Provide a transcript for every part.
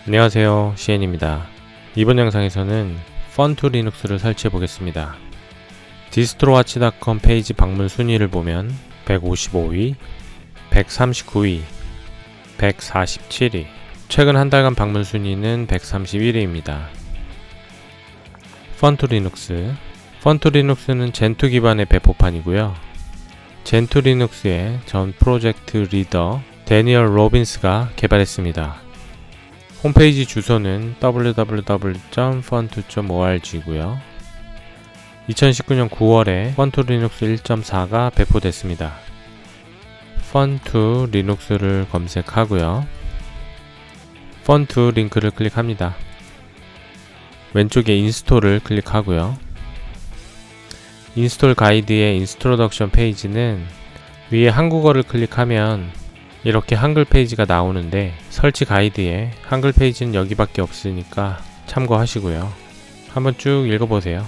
안녕하세요, 시엔입니다. 이번 영상에서는 펀투 리눅스를 설치해 보겠습니다. 디스트로와치.com 페이지 방문 순위를 보면 155위, 139위, 147위, 최근 한 달간 방문 순위는 131위입니다. 펀투 리눅스. 펀투 리눅스는 젠2 기반의 배포판이고요. 젠2 리눅스의 전 프로젝트 리더 데니얼 로빈스가 개발했습니다. 홈페이지 주소는 www.funtoo.org고요. 2019년 9월에 펀투 리눅스 1.4가 배포됐습니다. 펀투 리눅스를 검색하고요. 펀투 링크를 클릭합니다. 왼쪽에 인스톨을 클릭하고요. 인스톨 가이드의 인스트로덕션 페이지는 위에 한국어를 클릭하면 이렇게 한글 페이지가 나오는데 설치 가이드에 한글 페이지는 여기밖에 없으니까 참고하시고요. 한번 쭉 읽어보세요.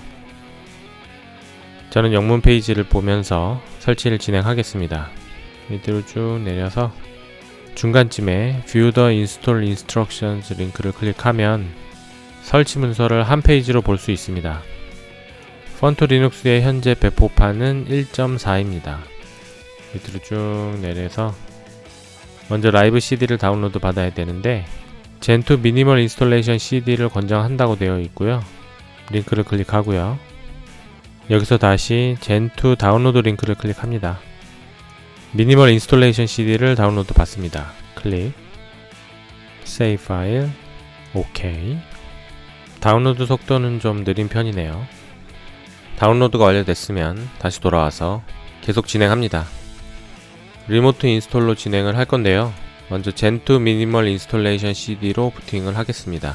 저는 영문 페이지를 보면서 설치를 진행하겠습니다. 밑으로 쭉 내려서 중간쯤에 View the Install Instructions 링크를 클릭하면 설치 문서를 한 페이지로 볼 수 있습니다. 펀투 리눅스의 현재 배포판은 1.4입니다. 밑으로 쭉 내려서 먼저 라이브 CD를 다운로드 받아야 되는데 젠2 미니멀 인스톨레이션 CD를 권장한다고 되어 있고요. 링크를 클릭하고요. 여기서 다시 젠2 다운로드 링크를 클릭합니다. 미니멀 인스톨레이션 CD를 다운로드 받습니다. 클릭, Save 파일, OK. 다운로드 속도는 좀 느린 편이네요. 다운로드가 완료됐으면 다시 돌아와서 계속 진행합니다. 리모트 인스톨로 진행을 할 건데요. 먼저 젠2 미니멀 인스톨레이션 CD로 부팅을 하겠습니다.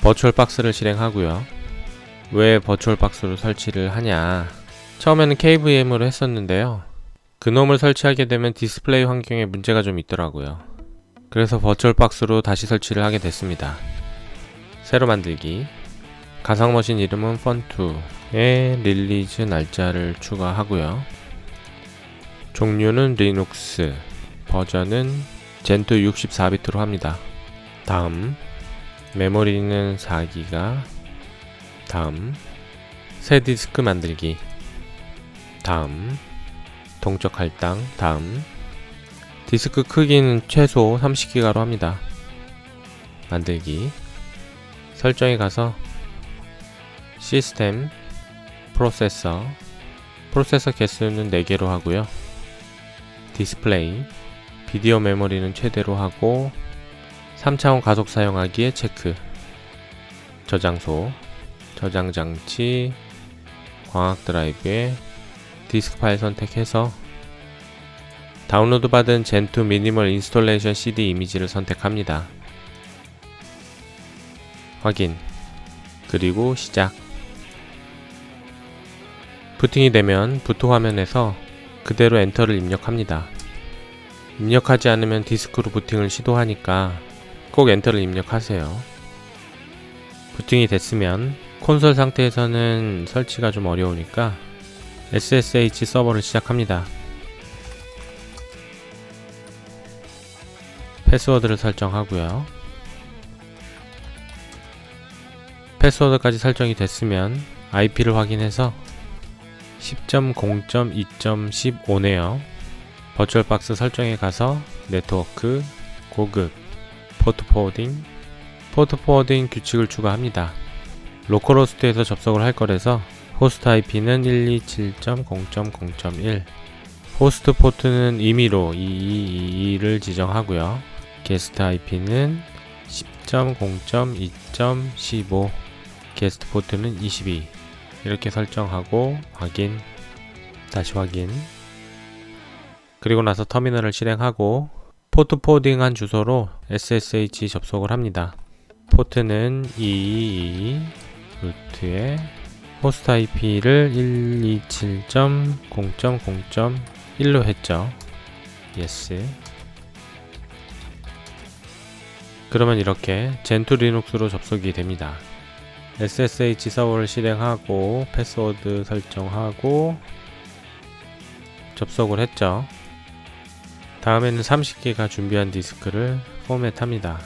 버추얼 박스를 실행하고요. 왜 버추얼 박스로 설치를 하냐? 처음에는 KVM으로 했었는데요. 그놈을 설치하게 되면 디스플레이 환경에 문제가 좀 있더라고요. 그래서 버추얼 박스로 다시 설치를 하게 됐습니다. 새로 만들기. 가상 머신 이름은 펀투에 릴리즈 날짜를 추가하고요. 종류는 리눅스, 버전은 젠2 64비트로 합니다. 다음, 메모리는 4기가, 다음, 새 디스크 만들기, 다음, 동적 할당, 다음, 디스크 크기는 최소 30기가로 합니다. 만들기, 설정에 가서 시스템, 프로세서 개수는 4개로 하고요. 디스플레이, 비디오 메모리는 최대로 하고 3차원 가속 사용하기에 체크. 저장소, 저장 장치, 광학 드라이브에 디스크 파일 선택해서 다운로드 받은 젠2 미니멀 인스톨레이션 CD 이미지를 선택합니다. 확인, 그리고 시작. 부팅이 되면 부트 화면에서 그대로 엔터를 입력합니다. 입력하지 않으면 디스크로 부팅을 시도하니까 꼭 엔터를 입력하세요. 부팅이 됐으면 콘솔 상태에서는 설치가 좀 어려우니까 SSH 서버를 시작합니다. 패스워드를 설정하고요. 패스워드까지 설정이 됐으면 IP를 확인해서 10.0.2.15네요. 버추얼 박스 설정에 가서 네트워크, 고급, 포트 포워딩 규칙을 추가합니다. 로컬호스트에서 접속을 할 거라서 호스트 IP는 127.0.0.1, 호스트 포트는 임의로 2222를 지정하고요. 게스트 IP는 10.0.2.15, 게스트 포트는 22. 이렇게 설정하고 확인, 다시 확인. 그리고 나서 터미널을 실행하고 포트 포워딩한 주소로 SSH 접속을 합니다. 포트는 222, 루트에 호스트 IP를 127.0.0.1로 했죠. 예스. 그러면 이렇게 젠2 리눅스로 접속이 됩니다. SSH 서버를 실행하고 패스워드 설정하고 접속을 했죠. 다음에는 30기가 준비한 디스크를 포맷합니다.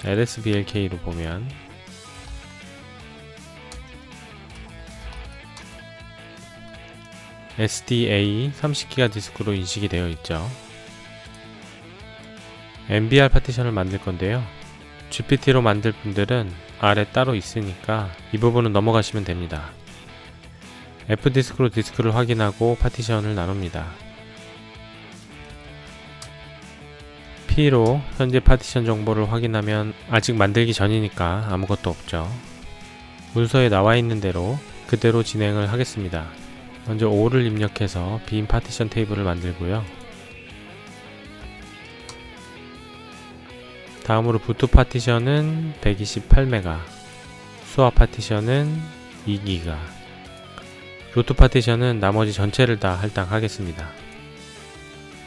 lsblk로 보면 SDA 30기가 디스크로 인식이 되어 있죠. MBR 파티션을 만들 건데요. GPT로 만들 분들은 아래 따로 있으니까 이 부분은 넘어가시면 됩니다. F디스크로 디스크를 확인하고 파티션을 나눕니다. P로 현재 파티션 정보를 확인하면 아직 만들기 전이니까 아무것도 없죠. 문서에 나와 있는 대로 그대로 진행을 하겠습니다. 먼저 5를 입력해서 빈 파티션 테이블을 만들고요. 다음으로 부트 파티션은 128메가, 수압 파티션은 2기가, 루트 파티션은 나머지 전체를 다 할당하겠습니다.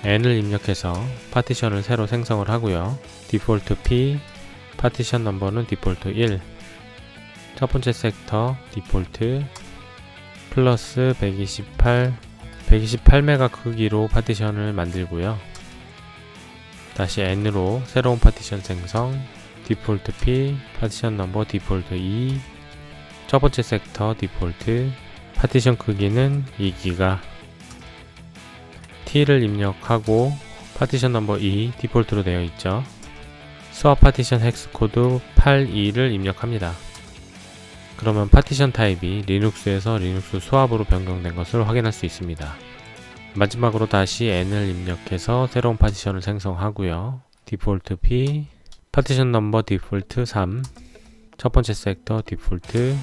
n을 입력해서 파티션을 새로 생성을 하고요. 디폴트 P, 파티션 넘버는 디폴트 1, 첫 번째 섹터 디폴트 플러스 128메가 크기로 파티션을 만들고요. 다시 n으로 새로운 파티션 생성, 디폴트 P, 파티션 넘버 디폴트 2, 첫 번째 섹터 디폴트, 파티션 크기는 2기가, t를 입력하고 파티션 넘버 2 디폴트로 되어 있죠. 수압 파티션 헥스 코드 82를 입력합니다. 그러면 파티션 타입이 리눅스에서 리눅스 수압으로 변경된 것을 확인할 수 있습니다. 마지막으로 다시 n을 입력해서 새로운 파티션을 생성하고요. 디폴트 p, 파티션 넘버 디폴트 3, 첫 번째 섹터 디폴트,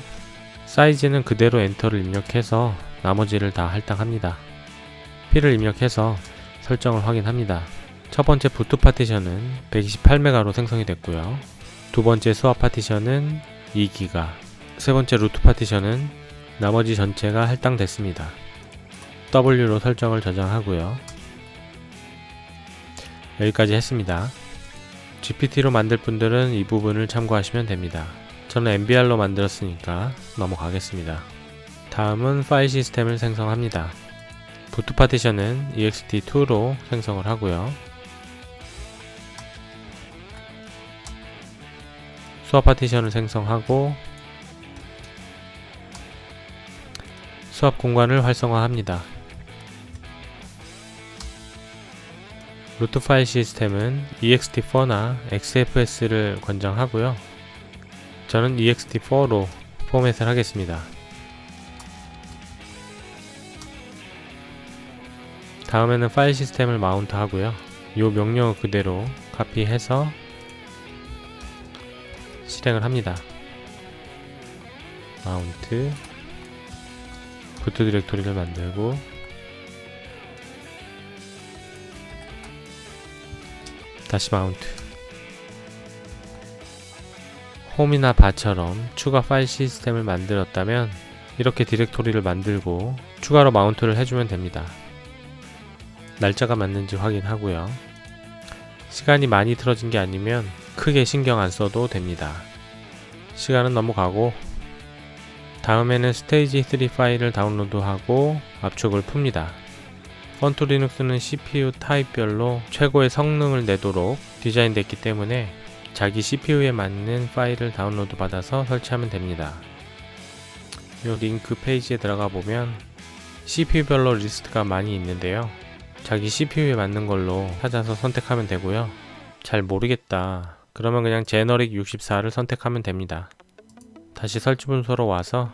사이즈는 그대로 엔터를 입력해서 나머지를 다 할당합니다. p를 입력해서 설정을 확인합니다. 첫 번째 부트 파티션은 128메가로 생성이 됐고요. 두 번째 수압 파티션은 2기가, 세 번째 루트 파티션은 나머지 전체가 할당됐습니다. W로 설정을 저장하고요. 여기까지 했습니다. GPT로 만들 분들은 이 부분을 참고하시면 됩니다. 저는 MBR로 만들었으니까 넘어가겠습니다. 다음은 파일 시스템을 생성합니다. 부트 파티션은 ext2로 생성을 하고요. 수압 파티션을 생성하고 수압 공간을 활성화합니다. 루트 파일 시스템은 ext4나 xfs를 권장하고요. 저는 ext4로 포맷을 하겠습니다. 다음에는 파일 시스템을 마운트 하고요. 이 명령어 그대로 카피해서 실행을 합니다. 마운트, 부트 디렉토리를 만들고 다시 마운트, 홈이나 바처럼 추가 파일 시스템을 만들었다면 이렇게 디렉토리를 만들고 추가로 마운트를 해주면 됩니다. 날짜가 맞는지 확인하고요. 시간이 많이 틀어진 게 아니면 크게 신경 안 써도 됩니다. 시간은 넘어가고 다음에는 스테이지 3 파일을 다운로드하고 압축을 풉니다. 펀트 리눅스는 CPU 타입별로 최고의 성능을 내도록 디자인됐기 때문에 자기 CPU에 맞는 파일을 다운로드 받아서 설치하면 됩니다. 이 링크 페이지에 들어가 보면 CPU별로 리스트가 많이 있는데요. 자기 CPU에 맞는 걸로 찾아서 선택하면 되고요. 잘 모르겠다 그러면 그냥 제너릭 64를 선택하면 됩니다. 다시 설치 문서로 와서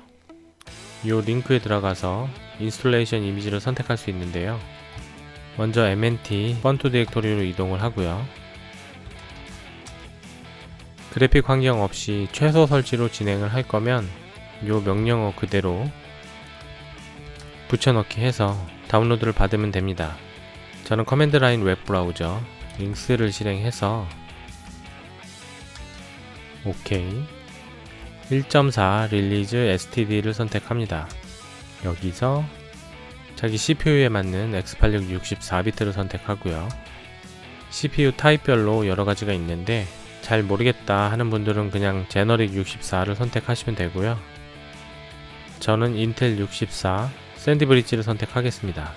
이 링크에 들어가서 인스톨레이션 이미지를 선택할 수 있는데요. 먼저 MNT 펀트 디렉토리로 이동을 하고요. 그래픽 환경 없이 최소 설치로 진행을 할 거면 이 명령어 그대로 붙여넣기 해서 다운로드를 받으면 됩니다. 저는 커맨드 라인 웹 브라우저 링스를 실행해서 OK 1.4 릴리즈 STD를 선택합니다. 여기서 자기 CPU에 맞는 X86 64비트를 선택하고요. CPU 타입별로 여러가지가 있는데 잘 모르겠다 하는 분들은 그냥 제너릭 64를 선택하시면 되고요. 저는 인텔 64 샌드브리지를 선택하겠습니다.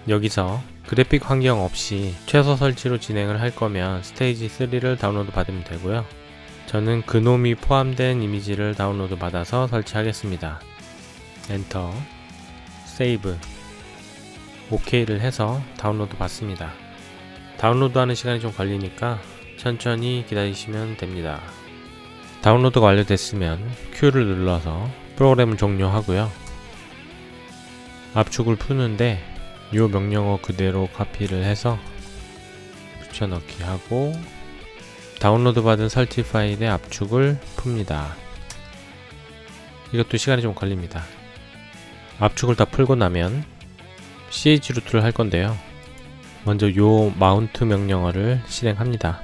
여기서 그래픽 환경 없이 최소 설치로 진행을 할 거면 스테이지 3를 다운로드 받으면 되고요. 저는 그놈이 포함된 이미지를 다운로드 받아서 설치하겠습니다. 엔터, 세이브, OK를 해서 다운로드 받습니다. 다운로드 하는 시간이 좀 걸리니까 천천히 기다리시면 됩니다. 다운로드가 완료됐으면 Q를 눌러서 프로그램을 종료하고요. 압축을 푸는데 이 명령어 그대로 카피를 해서 붙여넣기 하고 다운로드 받은 설치 파일의 압축을 풉니다. 이것도 시간이 좀 걸립니다. 압축을 다 풀고 나면 chrute를 할 건데요. 먼저 요 마운트 명령어를 실행합니다.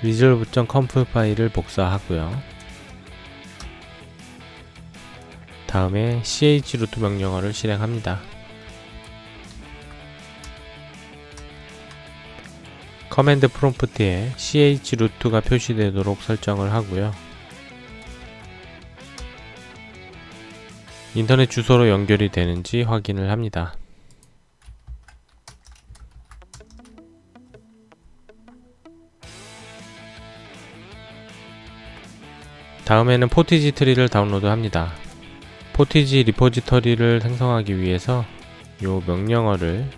resolve.conf 파일을 복사하고요. 다음에 chroot 명령어를 실행합니다. 커맨드 프롬프트에 chroot가 표시되도록 설정을 하고요. 인터넷 주소로 연결이 되는지 확인을 합니다. 다음에는 포티지 트리를 다운로드 합니다. 포티지 리포지터리를 생성하기 위해서 이 명령어를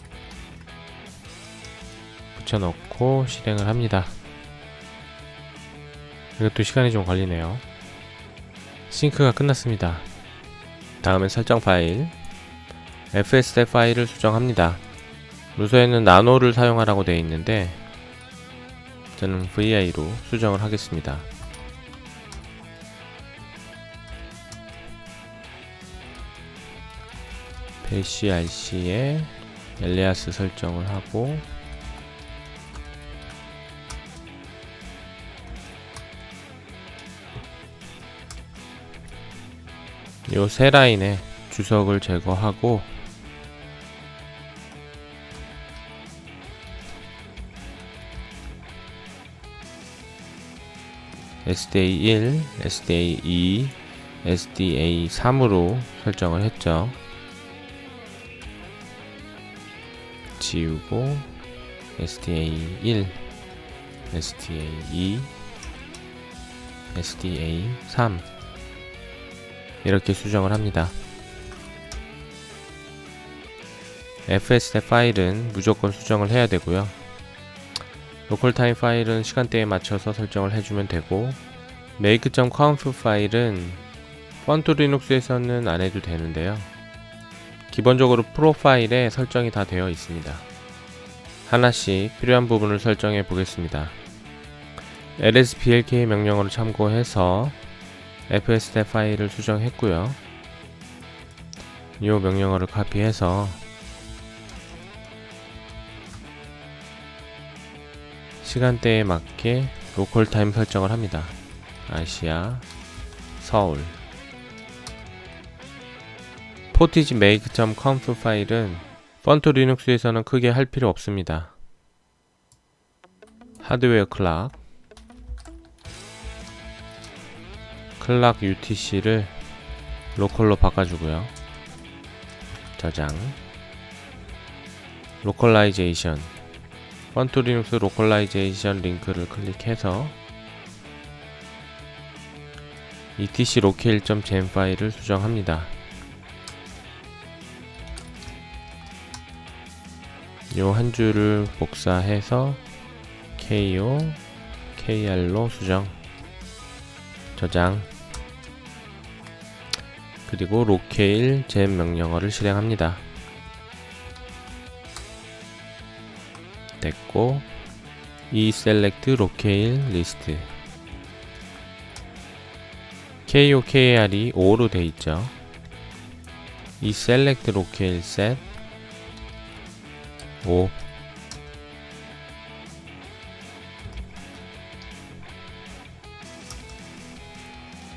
붙여넣고 실행을 합니다. 이것도 시간이 좀 걸리네요. 싱크가 끝났습니다. 다음엔 설정 파일 fsd 파일을 수정합니다. 문서에는 나노를 사용하라고 되어 있는데 저는 vi로 수정을 하겠습니다. CRC에 엘리아스 설정을 하고 요 세 라인에 주석을 제거하고 SDA1, SDA2, SDA3으로 설정을 했죠. 지우고 SDA1, SDA2, SDA3 이렇게 수정을 합니다. fsd 파일은 무조건 수정을 해야 되고요. 로컬타임 파일은 시간대에 맞춰서 설정을 해주면 되고 make.conf 파일은 펀트 리눅스에서는 안 해도 되는데요. 기본적으로 프로파일에 설정이 다 되어 있습니다. 하나씩 필요한 부분을 설정해 보겠습니다. lsblk 명령어를 참고해서 fsd 파일을 수정했고요. 이 명령어를 카피해서 시간대에 맞게 로컬 타임 설정을 합니다. 아시아, 서울. 포티지 make.conf 파일은 펀트 리눅스에서는 크게 할 필요 없습니다. 하드웨어 클락 UTC를 로컬로 바꿔주고요. 저장 로컬라이제이션 펀트 리눅스 로컬라이제이션 링크를 클릭해서 etc locale.gen 파일을 수정합니다. 요 한 줄을 복사해서 KO, KR로 수정, 저장, 그리고 locale gen 명령어를 실행합니다. 됐고, select locale list KO, KR이 5로 돼 있죠. select locale set 5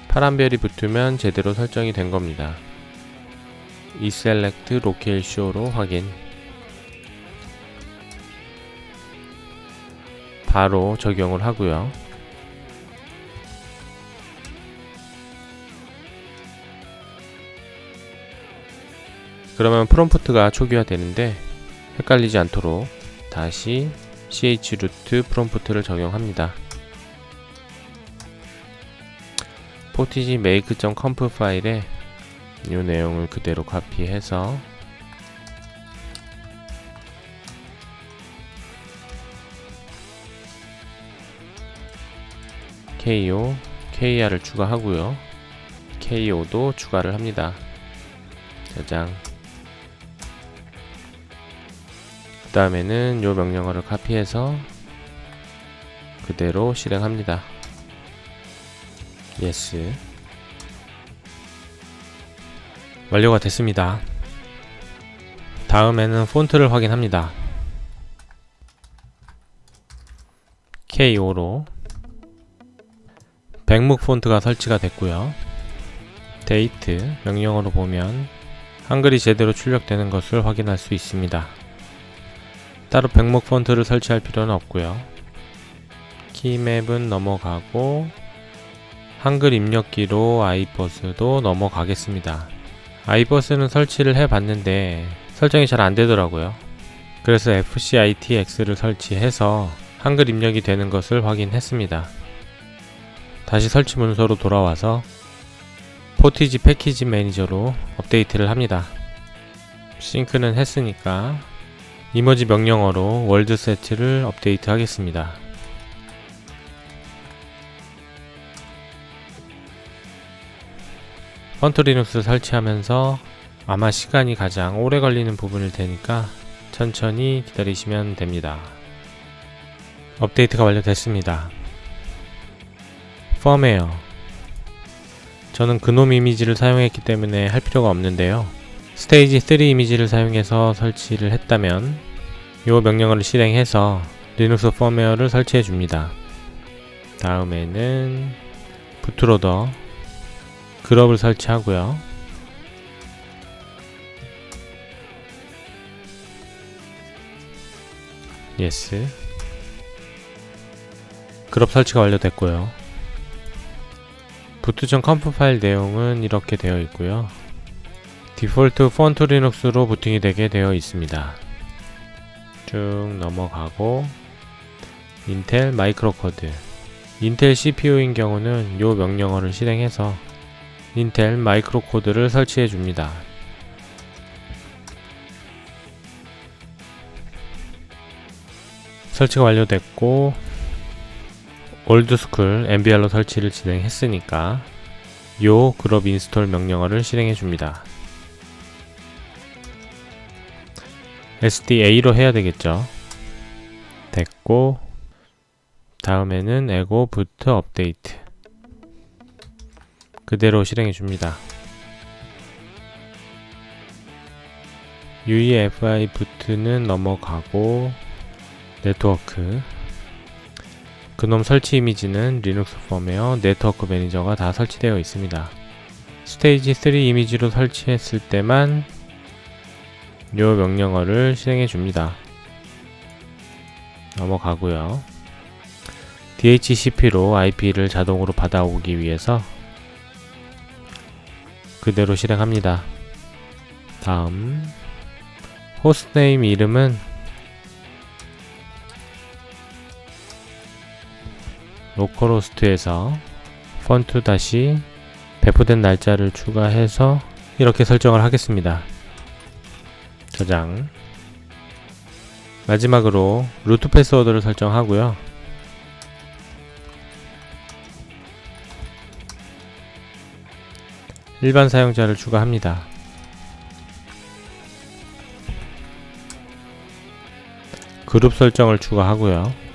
파란 별이 붙으면 제대로 설정이 된 겁니다. select locale show로 확인. 바로 적용을 하고요. 그러면 프롬프트가 초기화 되는데 헷갈리지 않도록 다시 chroot 프롬프트를 적용합니다. 포티지 make.conf 파일에 이 내용을 그대로 카피해서 ko, kr을 추가하고요. ko도 추가를 합니다. 저장. 그 다음에는 이 명령어를 카피해서 그대로 실행합니다. yes. 완료가 됐습니다. 다음에는 폰트를 확인합니다. K5로 백묵 폰트가 설치가 됐고요. 데이트 명령어로 보면 한글이 제대로 출력되는 것을 확인할 수 있습니다. 따로 백묵 폰트를 설치할 필요는 없고요. 키맵은 넘어가고 한글 입력기로 아이버스도 넘어가겠습니다. 아이버스는 설치를 해봤는데 설정이 잘 안되더라고요. 그래서 FCITX를 설치해서 한글 입력이 되는 것을 확인했습니다. 다시 설치 문서로 돌아와서 포티지 패키지 매니저로 업데이트를 합니다. 싱크는 했으니까 이머지 명령어로 월드셋을 업데이트 하겠습니다. 펀트 리눅스 설치하면서 아마 시간이 가장 오래 걸리는 부분일 테니까 천천히 기다리시면 됩니다. 업데이트가 완료됐습니다. 펌웨어. 저는 그놈 이미지를 사용했기 때문에 할 필요가 없는데요. 스테이지 3 이미지를 사용해서 설치를 했다면 이 명령어를 실행해서 리눅스 펌웨어를 설치해 줍니다. 다음에는 부트로더 그룹을 설치하고요. yes. 그룹 설치가 완료됐고요. 부트.conf 파일 내용은 이렇게 되어 있고요. 디폴트 폰트 리눅스로 부팅이 되게 되어 있습니다. 쭉 넘어가고 인텔 마이크로 코드. 인텔 CPU인 경우는 이 명령어를 실행해서 인텔 마이크로 코드를 설치해 줍니다. 설치가 완료됐고 올드스쿨 MBR로 설치를 진행했으니까 요 그룹 인스톨 명령어를 실행해 줍니다. SDA로 해야 되겠죠. 됐고 다음에는 에고 부트 업데이트 그대로 실행해 줍니다. UEFI 부트는 넘어가고 네트워크 그놈 설치 이미지는 리눅스 펌웨어 네트워크 매니저가 다 설치되어 있습니다. 스테이지 3 이미지로 설치했을 때만 이 명령어를 실행해 줍니다. 넘어가고요. DHCP로 IP를 자동으로 받아오기 위해서 그대로 실행합니다. 다음 호스트네임 이름은 로컬호스트에서 폰트 다시 배포된 날짜를 추가해서 이렇게 설정을 하겠습니다. 저장. 마지막으로 루트 패스워드를 설정하고요. 일반 사용자를 추가합니다. 그룹 설정을 추가하고요.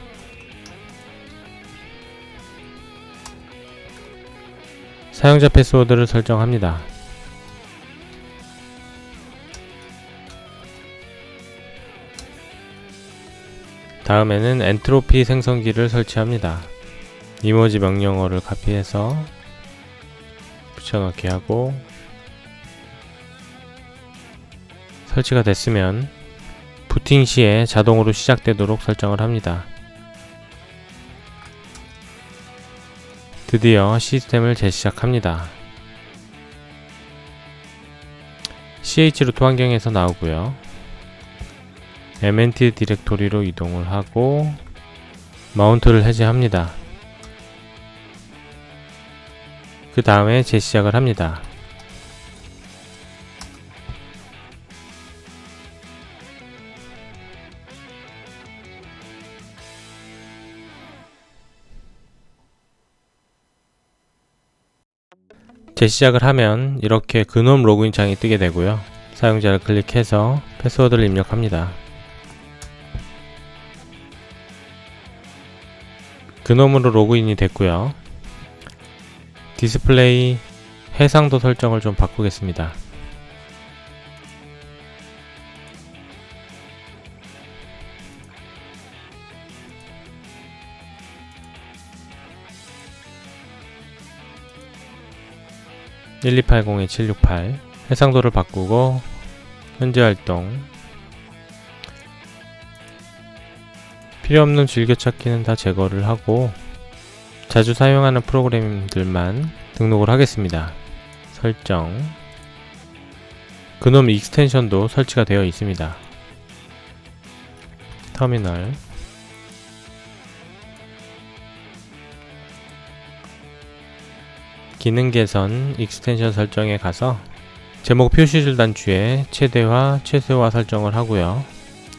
사용자 패스워드를 설정합니다. 다음에는 엔트로피 생성기를 설치합니다. 이모지 명령어를 카피해서 붙여넣기 하고 설치가 됐으면 부팅 시에 자동으로 시작되도록 설정을 합니다. 드디어 시스템을 재시작합니다. ch루트 환경에서 나오고요. mnt 디렉토리로 이동을 하고 마운트를 해제합니다. 그 다음에 재시작을 합니다. 재시작을 하면 이렇게 그놈 로그인 창이 뜨게 되고요. 사용자를 클릭해서 패스워드를 입력합니다. 그놈으로 로그인이 됐고요. 디스플레이 해상도 설정을 좀 바꾸겠습니다. (12802-768) 해상도를 바꾸고 현재 활동 필요없는 즐겨찾기는 다 제거를 하고 자주 사용하는 프로그램들만 등록을 하겠습니다. 설정 그놈 익스텐션도 설치가 되어 있습니다. 터미널 기능 개선 익스텐션 설정에 가서 제목 표시줄 단추에 최대화, 최소화 설정을 하고요.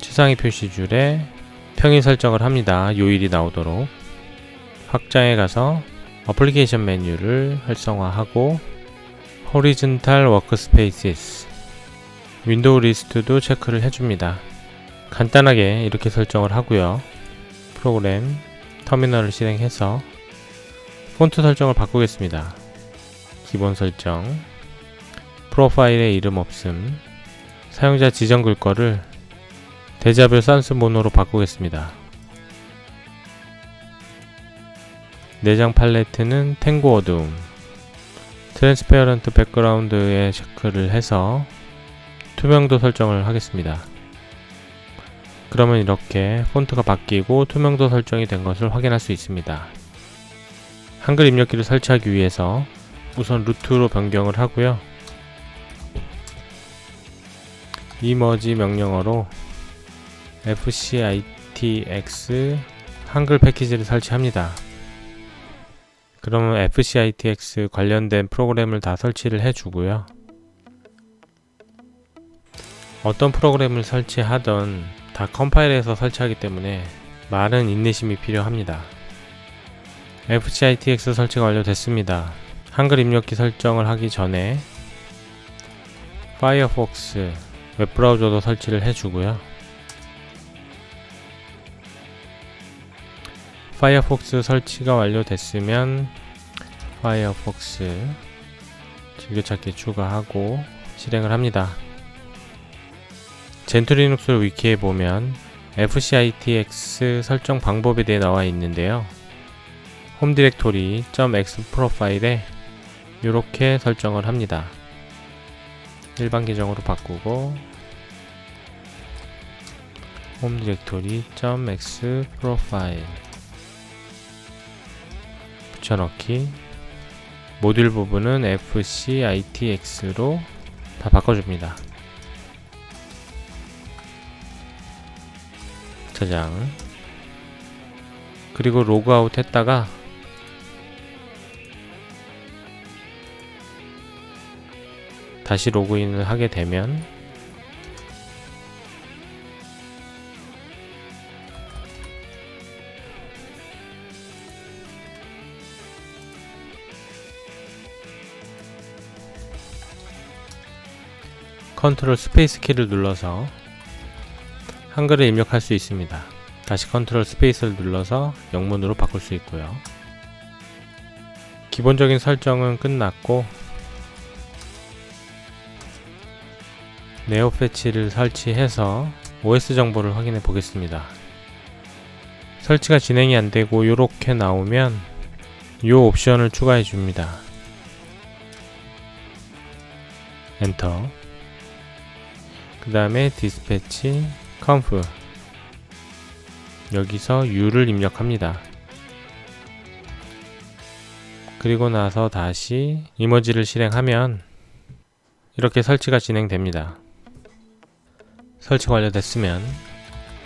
최상위 표시줄에 평일 설정을 합니다. 요일이 나오도록. 확장에 가서 어플리케이션 메뉴를 활성화하고 호리즌탈 워크스페이스 윈도우 리스트도 체크를 해줍니다. 간단하게 이렇게 설정을 하고요. 프로그램 터미널을 실행해서 폰트 설정을 바꾸겠습니다. 기본 설정 프로파일에 이름 없음 사용자 지정 글거를 대자별 산스 모노로 바꾸겠습니다. 내장 팔레트는 탱고 어두움 트랜스페어런트 백그라운드에 체크를 해서 투명도 설정을 하겠습니다. 그러면 이렇게 폰트가 바뀌고 투명도 설정이 된 것을 확인할 수 있습니다. 한글 입력기를 설치하기 위해서 우선 루트로 변경을 하고요. 이머지 명령어로 fcitx 한글 패키지를 설치합니다. 그러면 fcitx 관련된 프로그램을 다 설치를 해주고요. 어떤 프로그램을 설치하던 다 컴파일해서 설치하기 때문에 많은 인내심이 필요합니다. fcitx 설치가 완료됐습니다. 한글 입력기 설정을 하기 전에 파이어폭스 웹브라우저도 설치를 해주고요. 파이어폭스 설치가 완료됐으면 파이어폭스 즐겨찾기 추가하고 실행을 합니다. 젠투리눅스 위키에 보면 fcitx 설정 방법에 대해 나와 있는데요. 홈 디렉토리 .x 프로파일에 이렇게 설정을 합니다. 일반 계정으로 바꾸고 홈 디렉토리 .x 프로파일 붙여넣기 모듈 부분은 fcitx로 다 바꿔줍니다. 저장 그리고 로그아웃 했다가 다시 로그인을 하게 되면 컨트롤 스페이스 키를 눌러서 한글을 입력할 수 있습니다. 다시 컨트롤 스페이스를 눌러서 영문으로 바꿀 수 있고요. 기본적인 설정은 끝났고 네오 패치를 설치해서 OS 정보를 확인해 보겠습니다. 설치가 진행이 안되고 이렇게 나오면 이 옵션을 추가해 줍니다. 엔터 그 다음에 디스패치 conf 여기서 U를 입력합니다. 그리고 나서 다시 이머지를 실행하면 이렇게 설치가 진행됩니다. 설치 완료됐으면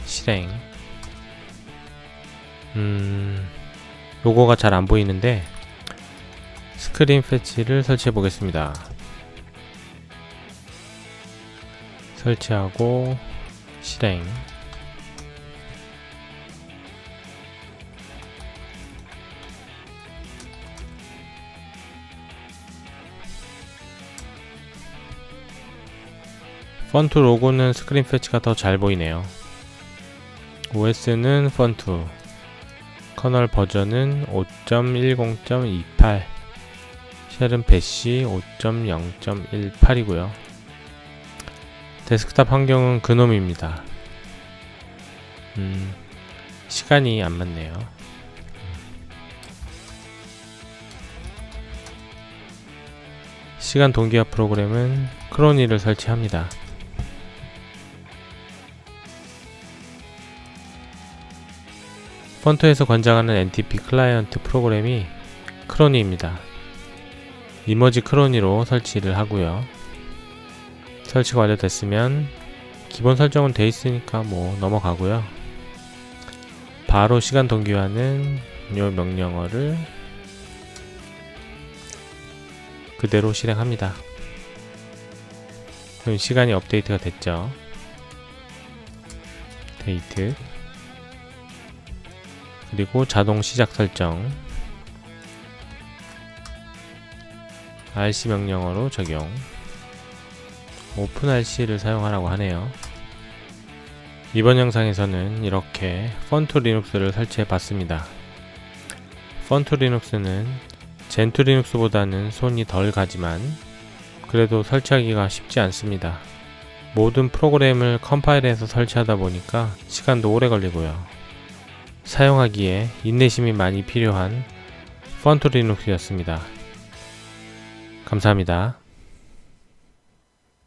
실행. 로고가 잘 안 보이는데 스크린 패치를 설치해 보겠습니다. 설치하고 실행. 펀트 로고는 스크린 패치가 더 잘 보이네요. OS는 펀트, 커널 버전은 5.10.28, 쉘은 배시 5.0.18이고요. 데스크탑 환경은 그놈입니다. 시간이 안 맞네요. 시간 동기화 프로그램은 크로니를 설치합니다. 펀트에서 권장하는 NTP 클라이언트 프로그램이 크로니입니다. 이머지 크로니로 설치를 하고요. 설치가 완료됐으면 기본 설정은 돼 있으니까 넘어가고요. 바로 시간 동기화는 이 명령어를 그대로 실행합니다. 그럼 시간이 업데이트가 됐죠. 데이트, 그리고 자동 시작 설정, RC 명령어로 적용, 오픈 RC를 사용하라고 하네요. 이번 영상에서는 이렇게 펀트 리눅스를 설치해 봤습니다. 펀트 리눅스는 젠투 리눅스보다는 손이 덜 가지만 그래도 설치하기가 쉽지 않습니다. 모든 프로그램을 컴파일해서 설치하다 보니까 시간도 오래 걸리고요. 사용하기에 인내심이 많이 필요한 펀트 리눅스였습니다. 감사합니다.